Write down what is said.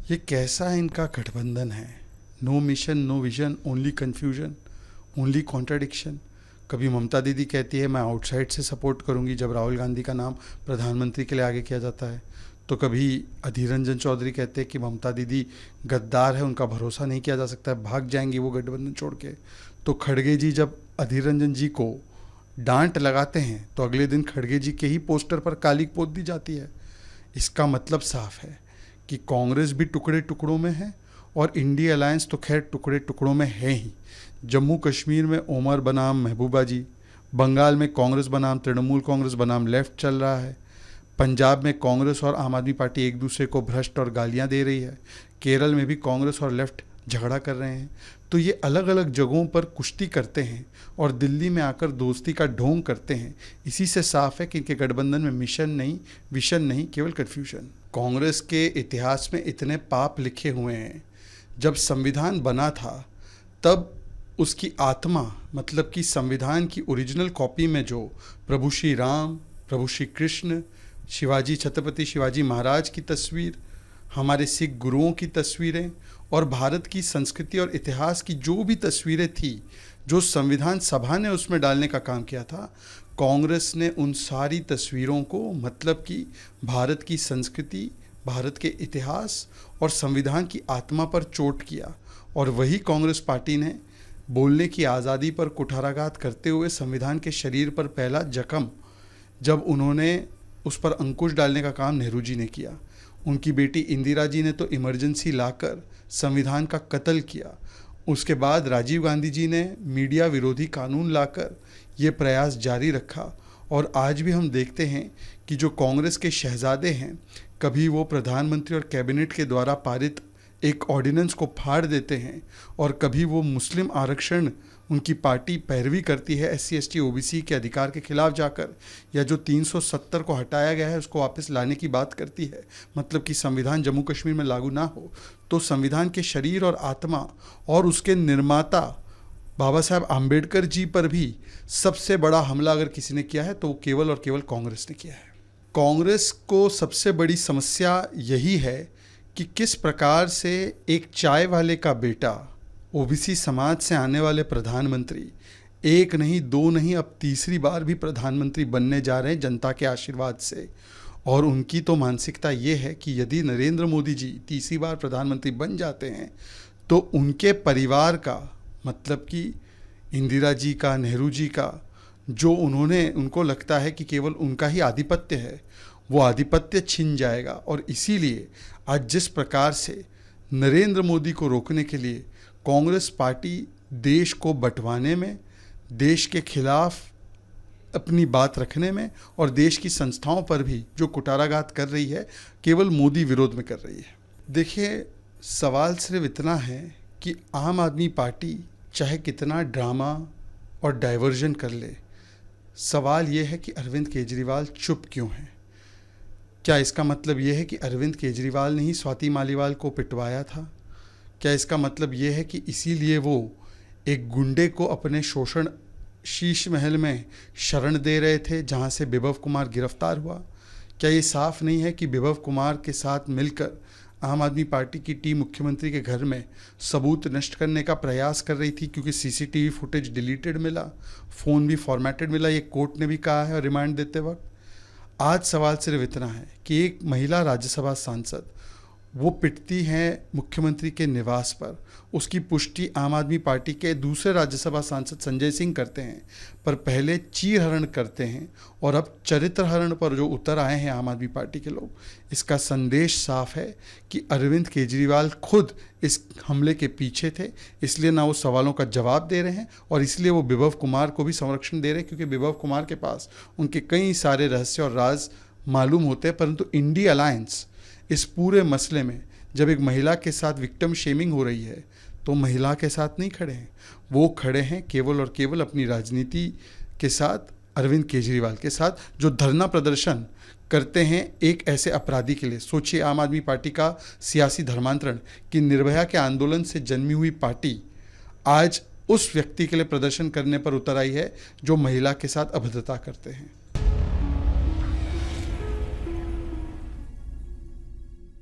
ये कैसा इनका गठबंधन है। No mission, no vision, only confusion, only contradiction. कभी ममता दीदी कहती है मैं आउटसाइड से सपोर्ट करूंगी जब राहुल गांधी का नाम प्रधानमंत्री के लिए आगे किया जाता है, तो कभी अधीर रंजन चौधरी कहते हैं कि ममता दीदी गद्दार है, उनका भरोसा नहीं किया जा सकता है, भाग जाएंगी वो गठबंधन छोड़ के। तो खड़गे जी जब अधीर रंजन जी को डांट लगाते हैं तो अगले दिन खड़गे जी के ही पोस्टर पर काली पोत दी जाती है। इसका मतलब साफ है कि कांग्रेस भी टुकड़े टुकड़ों में है और इंडिया अलायंस तो खैर टुकड़े टुकड़ों में है ही। जम्मू कश्मीर में ओमर बनाम महबूबा जी, बंगाल में कांग्रेस बनाम तृणमूल कांग्रेस बनाम लेफ्ट चल रहा है, पंजाब में कांग्रेस और आम आदमी पार्टी एक दूसरे को भ्रष्ट और गालियां दे रही है, केरल में भी कांग्रेस और लेफ्ट झगड़ा कर रहे हैं। तो ये अलग अलग जगहों पर कुश्ती करते हैं और दिल्ली में आकर दोस्ती का ढोंग करते हैं। इसी से साफ है कि इनके गठबंधन में मिशन नहीं, विशन नहीं, केवल कन्फ्यूजन। कांग्रेस के इतिहास में इतने पाप लिखे हुए हैं। जब संविधान बना था तब उसकी आत्मा, मतलब कि संविधान की ओरिजिनल कॉपी में जो प्रभु श्री राम, प्रभु श्री कृष्ण, शिवाजी, छत्रपति शिवाजी महाराज की तस्वीर, हमारे सिख गुरुओं की तस्वीरें और भारत की संस्कृति और इतिहास की जो भी तस्वीरें थी, जो संविधान सभा ने उसमें डालने का काम किया था, कांग्रेस ने उन सारी तस्वीरों को, मतलब कि भारत की संस्कृति, भारत के इतिहास और संविधान की आत्मा पर चोट किया। और वही कांग्रेस पार्टी ने बोलने की आज़ादी पर कुठाराघात करते हुए संविधान के शरीर पर पहला जख्म, जब उन्होंने उस पर अंकुश डालने का काम नेहरू जी ने किया। उनकी बेटी इंदिरा जी ने तो इमरजेंसी लाकर संविधान का कत्ल किया। उसके बाद राजीव गांधी जी ने मीडिया विरोधी कानून लाकर ये प्रयास जारी रखा। और आज भी हम देखते हैं कि जो कांग्रेस के शहजादे हैं, कभी वो प्रधानमंत्री और कैबिनेट के द्वारा पारित एक ऑर्डिनेंस को फाड़ देते हैं और कभी वो मुस्लिम आरक्षण, उनकी पार्टी पैरवी करती है SC ST OBC के अधिकार के खिलाफ जाकर, या जो 370 को हटाया गया है उसको वापस लाने की बात करती है, मतलब कि संविधान जम्मू कश्मीर में लागू ना हो। तो संविधान के शरीर और आत्मा और उसके निर्माता बाबा साहब आम्बेडकर जी पर भी सबसे बड़ा हमला अगर किसी ने किया है तो वो केवल और केवल कांग्रेस ने किया है। कांग्रेस को सबसे बड़ी समस्या यही है कि किस प्रकार से एक चाय वाले का बेटा, OBC समाज से आने वाले प्रधानमंत्री, एक नहीं दो नहीं अब तीसरी बार भी प्रधानमंत्री बनने जा रहे हैं जनता के आशीर्वाद से। और उनकी तो मानसिकता ये है कि यदि नरेंद्र मोदी जी तीसरी बार प्रधानमंत्री बन जाते हैं तो उनके परिवार का, मतलब कि इंदिरा जी का, नेहरू जी का, जो उनको लगता है कि केवल उनका ही आधिपत्य है, वो आधिपत्य छिन जाएगा। और इसीलिए आज जिस प्रकार से नरेंद्र मोदी को रोकने के लिए कांग्रेस पार्टी देश को बंटवाने में, देश के खिलाफ अपनी बात रखने में और देश की संस्थाओं पर भी जो कुटाराघात कर रही है, केवल मोदी विरोध में कर रही है। देखिए, सवाल सिर्फ इतना है कि आम आदमी पार्टी चाहे कितना ड्रामा और डाइवर्जन कर ले, सवाल ये है कि अरविंद केजरीवाल चुप क्यों हैं। क्या इसका मतलब ये है कि अरविंद केजरीवाल ने ही स्वाति मालीवाल को पिटवाया था? क्या इसका मतलब ये है कि इसीलिए वो एक गुंडे को अपने शोषण शीश महल में शरण दे रहे थे जहां से विभव कुमार गिरफ्तार हुआ? क्या ये साफ नहीं है कि विभव कुमार के साथ मिलकर आम आदमी पार्टी की टीम मुख्यमंत्री के घर में सबूत नष्ट करने का प्रयास कर रही थी, क्योंकि CCTV फुटेज डिलीटेड मिला, फ़ोन भी फॉर्मेटेड मिला, ये कोर्ट ने भी कहा है और रिमांड देते वक्त। आज सवाल सिर्फ इतना है कि एक महिला राज्यसभा सांसद वो पिटती हैं मुख्यमंत्री के निवास पर, उसकी पुष्टि आम आदमी पार्टी के दूसरे राज्यसभा सांसद संजय सिंह करते हैं, पर पहले चीरहरण करते हैं और अब चरित्रहरण पर जो उतर आए हैं आम आदमी पार्टी के लोग। इसका संदेश साफ है कि अरविंद केजरीवाल खुद इस हमले के पीछे थे, इसलिए ना वो सवालों का जवाब दे रहे हैं और इसलिए वो विभव कुमार को भी संरक्षण दे रहे हैं, क्योंकि विभव कुमार के पास उनके कई सारे रहस्य और राज मालूम होते हैं। परंतु इंडिया अलायंस इस पूरे मसले में जब एक महिला के साथ विक्टिम शेमिंग हो रही है तो महिला के साथ नहीं खड़े हैं, वो खड़े हैं केवल और केवल अपनी राजनीति के साथ, अरविंद केजरीवाल के साथ, जो धरना प्रदर्शन करते हैं एक ऐसे अपराधी के लिए। सोचिए, आम आदमी पार्टी का सियासी धर्मांतरण कि निर्भया के आंदोलन से जन्मी हुई पार्टी आज उस व्यक्ति के लिए प्रदर्शन करने पर उतर आई है जो महिला के साथ अभद्रता करते हैं।